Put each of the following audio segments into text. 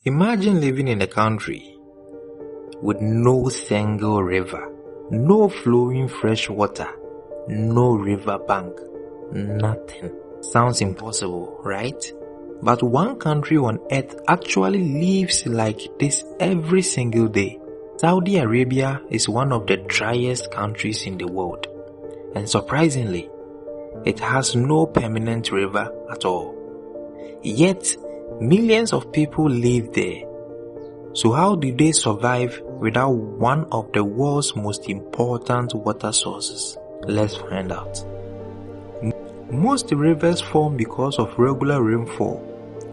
Imagine living in a country with no single river, no flowing fresh water, no river bank, nothing. Sounds impossible, right? But one country on earth actually lives like this every single day. Saudi Arabia is one of the driest countries in the world, and surprisingly, it has no permanent river at all. Yet, millions of people live there. So how do they survive without one of the world's most important water sources? Let's find out. Most rivers form because of regular rainfall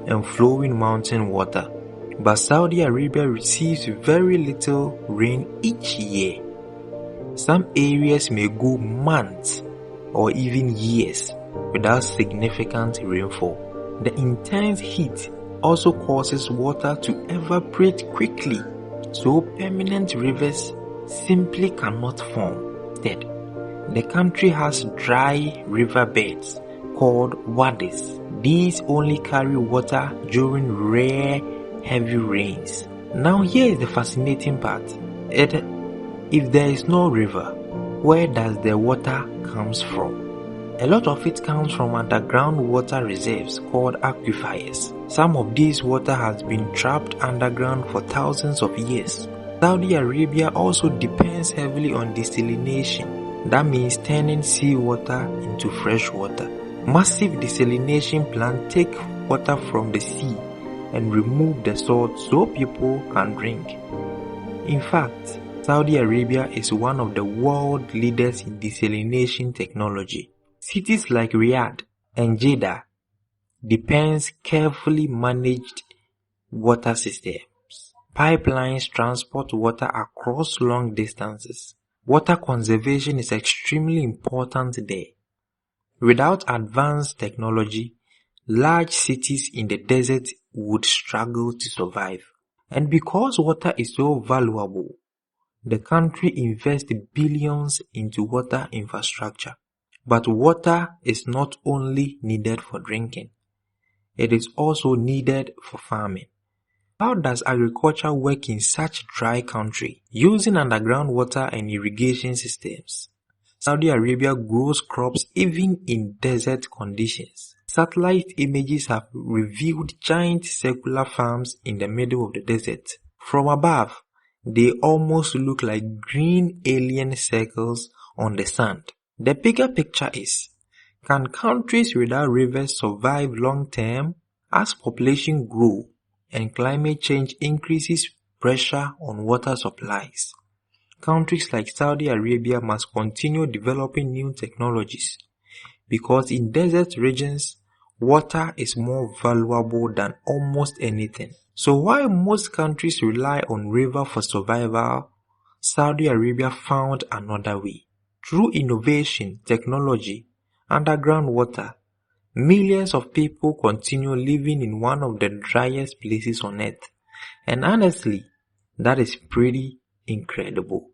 and flowing mountain water, but Saudi Arabia receives very little rain each year. Some areas may go months or even years without significant rainfall. The intense heat also causes water to evaporate quickly, so permanent rivers simply cannot form. Instead, the country has dry riverbeds called wadis. These only carry water during rare, heavy rains. Now here is the fascinating part. If there is no river, where does the water comes from? A lot of it comes from underground water reserves called aquifers. Some of this water has been trapped underground for thousands of years. Saudi Arabia also depends heavily on desalination. That means turning seawater into fresh water. Massive desalination plants take water from the sea and remove the salt so people can drink. In fact, Saudi Arabia is one of the world leaders in desalination technology. Cities like Riyadh and Jeddah depends carefully managed water systems. Pipelines transport water across long distances. Water conservation is extremely important there. Without advanced technology, large cities in the desert would struggle to survive. And because water is so valuable, the country invests billions into water infrastructure. But water is not only needed for drinking, it is also needed for farming. How does agriculture work in such a dry country? Using underground water and irrigation systems, Saudi Arabia grows crops even in desert conditions. Satellite images have revealed giant circular farms in the middle of the desert. From above, they almost look like green alien circles on the sand. The bigger picture is, can countries without rivers survive long term? As population grows and climate change increases pressure on water supplies, countries like Saudi Arabia must continue developing new technologies, because in desert regions, water is more valuable than almost anything. So while most countries rely on river for survival, Saudi Arabia found another way. Through innovation, technology, underground water, millions of people continue living in one of the driest places on earth. And honestly, that is pretty incredible.